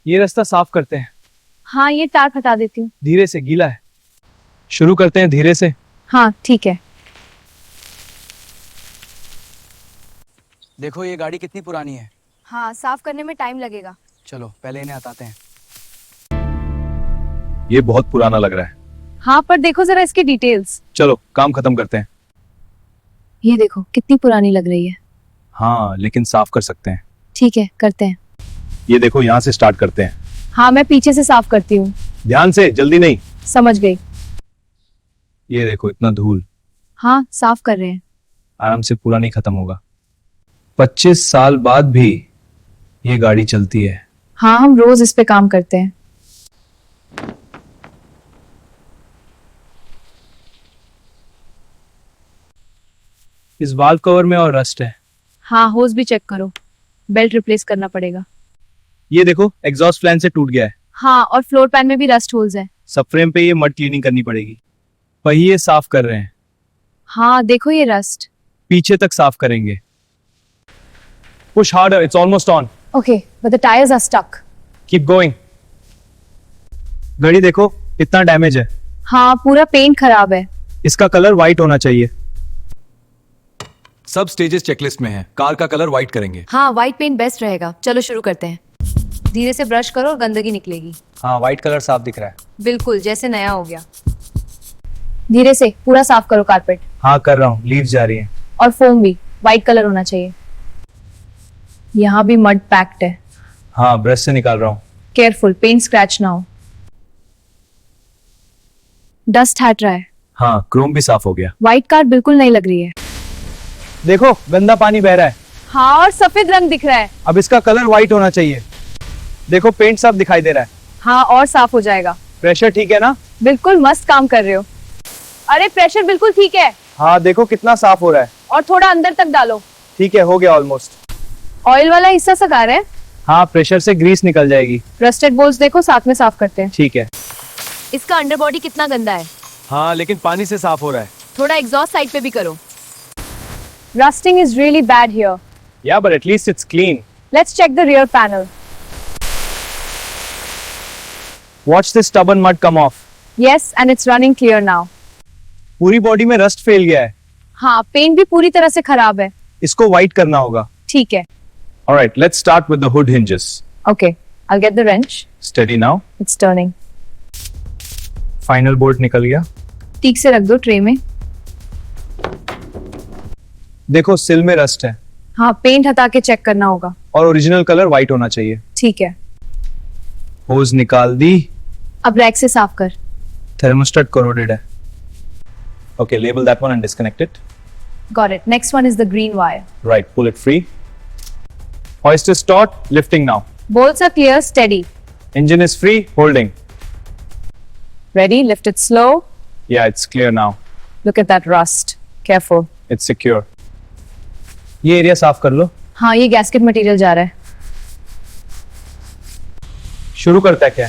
ये रास्ता साफ करते हैं। हाँ, ये टार हटा देती हूँ। धीरे से, गीला है। शुरू करते हैं धीरे से। हाँ ठीक है। देखो ये गाड़ी कितनी पुरानी है। हाँ, साफ करने में टाइम लगेगा। चलो पहले इन्हें हटाते हैं। ये बहुत पुराना लग रहा है। हाँ, पर देखो जरा इसके डिटेल्स। चलो काम खत्म करते हैं। ये देखो कितनी पुरानी लग रही है। हाँ, लेकिन साफ कर सकते हैं। ठीक है, करते हैं। ये देखो, यहाँ से स्टार्ट करते हैं। हाँ, मैं पीछे से साफ करती हूँ। ध्यान से, जल्दी नहीं। समझ गई। ये देखो, इतना धूल। हाँ, साफ कर रहे हैं। आराम से, पूरा नहीं खत्म होगा। 25 साल बाद भी ये गाड़ी चलती है। हाँ, हम रोज इस पे काम करते हैं। इस वाल्व कवर में और रस्ट है। हाँ, होज भी चेक करो। बेल्ट रिप्लेस करना पड़ेगा। ये देखो, एग्जॉस्ट फैन से टूट गया है। हाँ, और फ्लोर पैन में भी रस्ट होल्स है। सबफ्रेम पे ये मड क्लीनिंग करनी पड़ेगी। पहिए साफ कर रहे हैं। हाँ, देखो ये रस्ट। पीछे तक साफ करेंगे। Push harder, it's almost on. Okay, but the tyres are stuck. Keep going. घड़ी देखो, इतना डैमेज है। हाँ, पूरा पेंट खराब है। इसका कलर व्हाइट होना चाहिए। सब स्टेजेस चेकलिस्ट में है। कार का कलर व्हाइट करेंगे। हाँ, व्हाइट पेंट बेस्ट रहेगा। चलो शुरू करते हैं। धीरे से ब्रश करो और गंदगी निकलेगी। हाँ, व्हाइट कलर साफ दिख रहा है। बिल्कुल जैसे नया हो गया। धीरे से पूरा साफ करो कारपेट। हाँ, कर रहा हूँ। लीव्स जा रही हैं। और फोम भी व्हाइट कलर होना चाहिए। यहाँ भी मड पैक्ड है। हाँ, ब्रश से निकाल रहा हूँ। केयरफुल, पेंट स्क्रैच ना हो। डस्ट हट रहा है। हाँ, क्रोम भी साफ हो गया। व्हाइट कार बिल्कुल नहीं लग रही है। देखो, गंदा पानी बह रहा है। हाँ, और सफेद रंग दिख रहा है। अब इसका कलर व्हाइट होना चाहिए। देखो, पेंट साफ दिखाई दे रहा है। हाँ, और साफ हो जाएगा। प्रेशर ठीक है ना? बिल्कुल मस्त काम कर रहे हो। अरे प्रेशर बिल्कुल ठीक है। हाँ, देखो कितना साफ हो रहा है। और थोड़ा अंदर तक डालो। ठीक है, हो गया ऑलमोस्ट। ऑयल वाला हिस्सा सका रहे हैं। हाँ, प्रेशर से ग्रीस निकल जाएगी। रस्टेड बोल्स देखो, साथ में साफ करते हैं। ठीक है। इसका अंडरबॉडी कितना गंदा है। हाँ लेकिन पानी से साफ हो रहा है। थोड़ा एग्जॉस्ट साइड पे भी करो। Rusting is really bad here. Yeah, but at least it's clean. Let's check the rear panel. Watch this stubborn mud come off. Yes, and it's running clear now. पूरी बॉडी में rust फैल गया है। हाँ, paint भी पूरी तरह से खराब है। इसको व्हाइट करना होगा। ठीक है। Alright, let's start with the hood hinges. Okay, I'll get the wrench. Steady now. It's turning. Final bolt निकल गया। ठीक से रख दो ट्रे में। देखो, सिल में रस्ट है। हाँ, पेंट हटा के चेक करना होगा। और ओरिजिनल कलर व्हाइट होना चाहिए। ठीक है। होज निकाल दी। अब रैक से साफ कर। थर्मोस्टेट corroded है। Okay, label that one and disconnect it. Got it. Next one is the green wire. Right, pull it free. Hoist is taut, lifting now. Bolts are clear, steady. Engine is free, holding. Ready? Lift it slow. Yeah, it's clear now. Look at that rust. Careful. It's secure. ये area साफ कर लो। हाँ, ये gasket material जा रहा है। शुरू करता है क्या?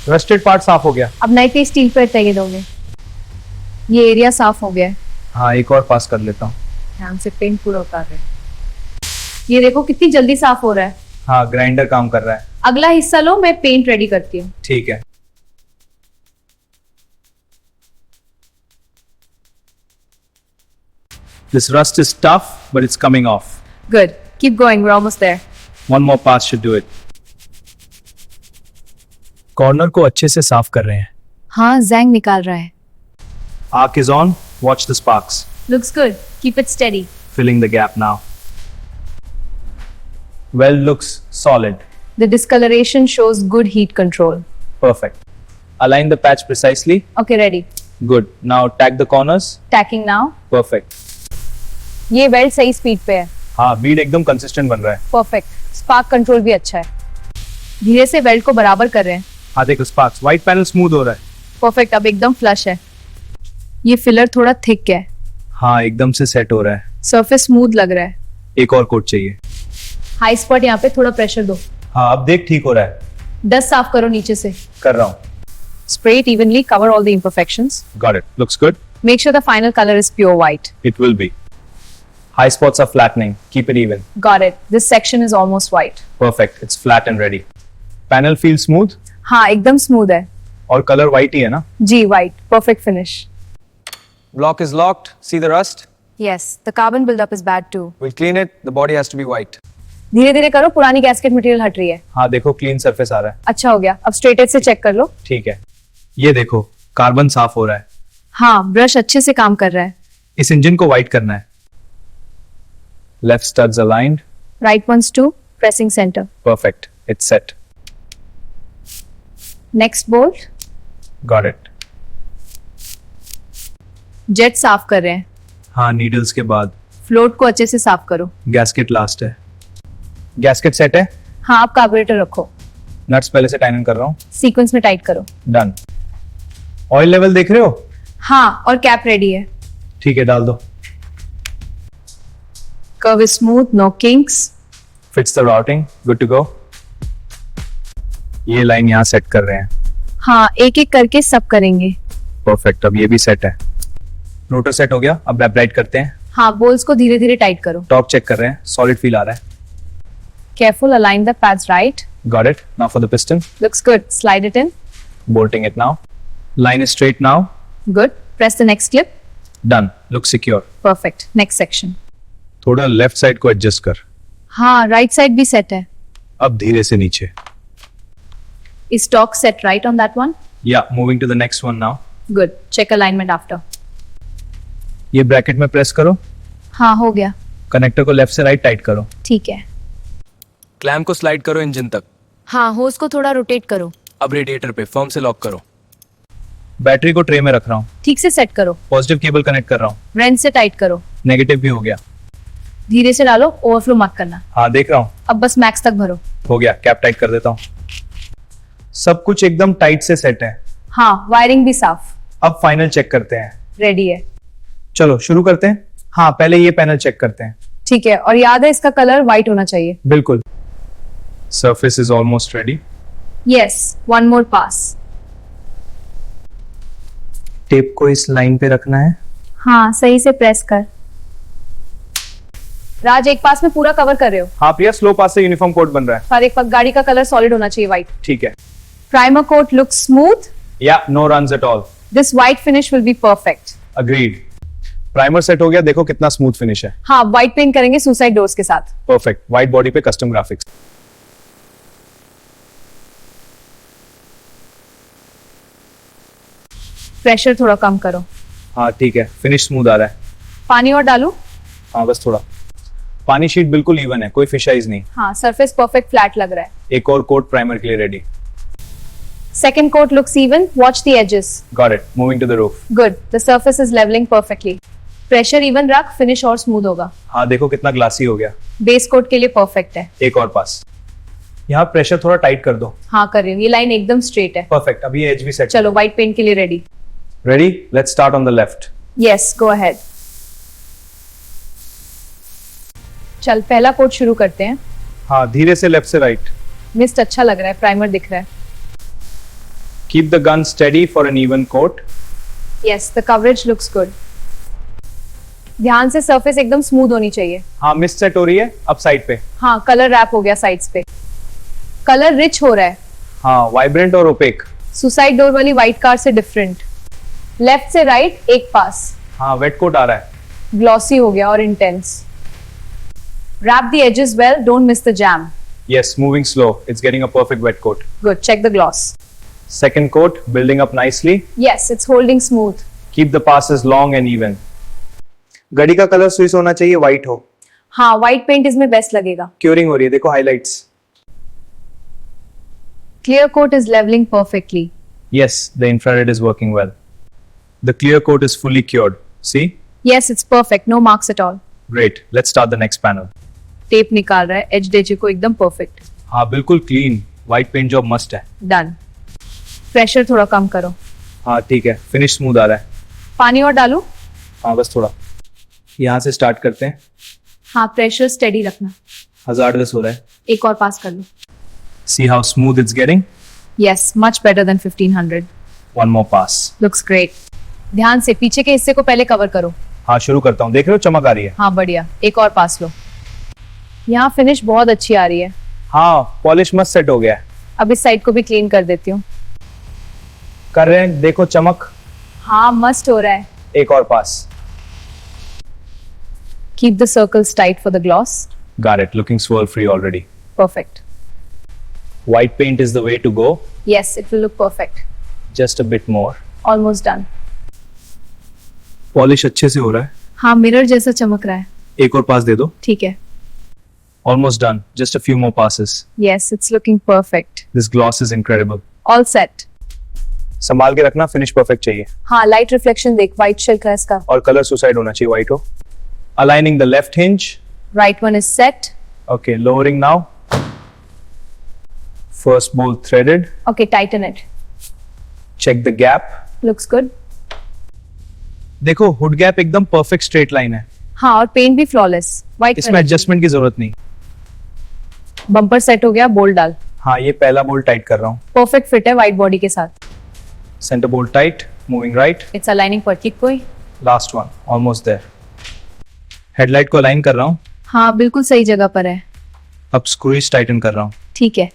रस्टेड पार्ट साफ हो गया। अब नई पे स्टील पर तय दोगे। ये एरिया साफ हो गया है। हाँ, एक और पास कर लेता हूँ। ध्यान से, पेंट पूरा उतार रहे हैं। ये देखो कितनी जल्दी साफ हो रहा है। हाँ, ग्राइंडर काम कर रहा है। अगला हिस्सा लो, मैं पेंट रेडी करती हूँ। ठीक है। This rust is tough, but it's coming off. Good. Keep going. We're almost there. One more pass should do it. Corner को अच्छे से साफ कर रहे हैं। हाँ, जैंग निकाल रहा है। Arc is on. Watch the sparks. Looks good. Keep it steady. Filling the gap now. Well, looks solid. The discoloration shows good heat control. Perfect. Align the patch precisely. Okay, ready. Good. Now tag the corners. Tacking now. Perfect. ये weld सही speed पे है। हाँ, बीड एकदम consistent बन रहा है। Perfect. Spark control भी अच्छा है। धीरे से वेल्ड को बराबर कर रहे हैं। हाँ, देखो स्पार्क्स। व्हाइट पैनल स्मूथ हो रहा है। परफेक्ट। अब एकदम फ्लश है। ये फिलर थोड़ा थिक है। हाँ, एकदम से सेट हो रहा है। सरफेस स्मूथ लग रहा है। एक और कोट चाहिए। हाई स्पॉट यहाँ पे थोड़ा प्रेशर दो। हाँ, अब देख ठीक हो रहा है। डस्ट साफ करो नीचे से। कर रहा हूँ। Spray it evenly, cover all the imperfections. Got it. Looks good. Make sure the final color is pure white. It will be. High spots are flattening. Keep it even. Got it. This section is almost white. Perfect. It's flat and ready. Panel feels smooth हाँ एकदम smooth है. और color white ही है ना? जी white. Perfect finish. Block is locked. See the rust? Yes, the carbon buildup is bad too. We'll clean it. The body has to be white. धीरे धीरे करो, पुरानी गैस्केट मटेरियल हट रही है. हाँ देखो क्लीन सरफेस आ रहा है. अच्छा हो गया. अब स्ट्रेट एज से चेक कर लो. ठीक है. ये देखो कार्बन साफ हो रहा है. हाँ ब्रश अच्छे से काम कर रहा है. इस इंजन को वाइट करना है. Left studs aligned. Right ones too. Pressing center. Perfect. It's set. Next bolt. Got it. Jet साफ कर रहे हैं. हाँ नीडल्स के बाद. फ्लोट को अच्छे से साफ करो. गैस्केट लास्ट है. गैस्केट सेट है. हाँ आप कार्बोरेटर रखो. नट्स पहले से टाइटन कर रहा हूँ. सीक्वेंस में टाइट करो. डन. ऑयल लेवल देख रहे हो? हाँ और कैप रेडी है. ठीक है डाल दो. Curve smooth, no kinks. Fits the routing. Good to go. ये लाइन यहाँ सेट कर रहे हैं. हाँ एक एक करके सब करेंगे. परफेक्ट. अब ये भी सेट है. रोटर सेट हो गया. अब रैप राइट करते हैं. हाँ बोल्स को धीरे धीरे टाइट करो. टॉप चेक कर रहे हैं. सॉलिड फील आ रहा है. Careful, align the pads right. Got it. Now for the piston. Looks good. Slide it in. Bolting it now. Line is straight now. Good. Press the next clip. Done. Looks secure. Perfect. Next section. थोड़ा left side को adjust कर. हाँ right side भी set है. अब धीरे से नीचे. Is stock set right on that one? Yeah, moving to the next one now. Good. Check alignment after. ये ब्रैकेट में प्रेस करो. हाँ हो गया. कनेक्टर को लेफ्ट से राइट टाइट करो. ठीक है. क्लैम्प को स्लाइड करो इंजन तक. हाँ होस को थोड़ा रोटेट करो. अब रेडिएटर पे फर्म से लॉक करो. बैटरी को ट्रे में रख रहा हूँ. ठीक से सेट करो. पॉजिटिव केबल कनेक्ट कर रहा हूँ. रेंच से टाइट करो. नेगेटिव भी हो गया. धीरे से डालो, ओवरफ्लो मत करना. हाँ देख रहा हूँ. अब बस मैक्स तक भरो. हो गया. कैप टाइट कर देता हूँ. सब कुछ एकदम टाइट से सेट है. हाँ वायरिंग भी साफ. अब फाइनल चेक करते हैं. रेडी है. चलो शुरू करते हैं. हाँ पहले ये पैनल चेक करते हैं. ठीक है. और याद है इसका कलर व्हाइट होना चाहिए. बिल्कुल. Surface is almost ready. Yes, one more pass. Tape को इस लाइन पे रखना है. हाँ सही से प्रेस कर. राज एक पास में पूरा कवर कर रहे हो. हाँ प्रिया स्लो पास से यूनिफॉर्म कोट बन रहा है. पर एक गाड़ी का कलर सॉलिड होना चाहिए व्हाइट. ठीक है. Primer coat looks smooth. या no runs at all. This white finish will be perfect. Agreed. Primer set हो गया. देखो कितना स्मूथ फिनिश है. हाँ व्हाइट पेंट करेंगे सुसाइड डोर्स के साथ. परफेक्ट. व्हाइट बॉडी पे कस्टम ग्राफिक्स. प्रेशर थोड़ा कम करो. हाँ ठीक है. फिनिश स्मूथ आ रहा है. पानी और डालू. हाँ बस थोड़ा. पानी शीट बिल्कुल इवन है. कोई फिशाइज नहीं. हाँ सरफेस परफेक्ट फ्लैट लग रहा है. एक और कोट प्राइमर के लिए ready. Second coat looks even. Watch the edges. Got it. Moving to the roof. Good. The surface is leveling perfectly. Pressure even रख, finish और smooth होगा. हाँ देखो कितना ग्लासी हो गया. Base coat के लिए perfect है. एक और पास. यहाँ प्रेशर थोड़ा टाइट कर दो. हाँ कर रही हूँ. ये लाइन एकदम स्ट्रेट है. परफेक्ट. अभी ये एज भी सेट. चलो white paint के लिए ready. Ready. Let's start on the left. Yes, go ahead. चल पहला कोट शुरू करते हैं. हाँ धीरे से लेफ्ट से राइट. मिस्ट अच्छा लग रहा है. प्राइमर दिख रहा है. Keep the gun steady for an even coat. Yes, the coverage looks good. ध्यान से सरफेस एकदम स्मूथ होनी चाहिए. हाँ मिस्ट सेट हो रही है. अब साइड पे. हाँ कलर रैप हो गया साइड्स पे. कलर रिच हो रहा है. हाँ वाइब्रेंट और ओपेक. सुसाइड डोर वाली व्हाइट कार से डिफरेंट. लेफ्ट से राइट एक पास. हाँ वेट कोट आ रहा है. ग्लॉसी हो गया और intense. Wrap the edges well, don't miss the jam. Yes, moving slow. It's getting a perfect wet coat. Good, check the gloss. Second coat, building up nicely. Yes, it's holding smooth. Keep the passes long and even. घड़ी का colour switch होना चाहिए white हो. हाँ white paint इसमें best लगेगा. Curing हो रही है. देखो highlights. Clear coat is leveling perfectly. Yes, the infrared is working well. The clear coat is fully cured. See? Yes, it's perfect, no marks at all. Great. Let's start the next panel. Tape निकाल रहा है. As as को एकदम perfect. हाँ बिल्कुल clean. White paint job must है. Done. Pressure थोड़ा कम करो. हाँ ठीक है. फिनिश स्मूथ आ रहा है. पानी और डालू. हाँ बस थोड़ा. यहाँ से स्टार्ट करते हैं. हाँ प्रेशर स्टेडी रखना. 1010 हो रहा है. एक और पास कर लो. See how smooth it's getting? Yes, much better than 1500. One more pass. Looks great. ध्यान से पीछे के हिस्से को पहले कवर करो. हाँ शुरू करता हूँ, देख रहे हो चमक आ रही है। हाँ बढ़िया, एक और पास लो। यहाँ फिनिश बहुत अच्छी आ रही है। हाँ पॉलिश मस्त सेट हो गया है। अब इस साइड को भी क्लीन कर देती हूँ। कर रहे हैं, देखो चमक। हाँ मस्त हो रहा है। एक और पास। Keep the circles tight for the gloss. Got it. Looking swirl free already. Perfect. White paint is the way to go. Yes, it will look perfect. Just a bit more. Almost done. Polish अच्छे से हो रहा है। हाँ mirror जैसा चमक रहा है। एक और पास दे दो। ठीक है। Almost done. Just a few more passes. Yes, it's looking perfect. This gloss is incredible. All set. संभाल के रखना, फिनिश परफेक्ट चाहिए। हाँ लाइट रिफ्लेक्शन देख, व्हाइट शेल्क है इसका। और कलर सुसाइड होना चाहिए, व्हाइट हो। Aligning the left hinge. Right one is set. Okay, lowering now. First bolt threaded. Okay, tighten it. Check the gap. Looks good. देखो हुड गैप एकदम परफेक्ट स्ट्रेट लाइन है। हाँ और पेंट भी flawless. White इसमें adjustment की जरूरत नहीं। बम्पर सेट हो गया, बोल्ट डाल। हाँ ये पहला बोल्ट टाइट कर रहा हूँ। परफेक्ट फिट है व्हाइट बॉडी के साथ। Centre bolt tight, moving right. It's aligning पर, किक कोई। Last one, almost there. Headlight को अलाइन कर रहा हूँ। हाँ बिल्कुल सही जगह पर है। अब स्क्रूज टाइटन कर रहा हूँ। ठीक है।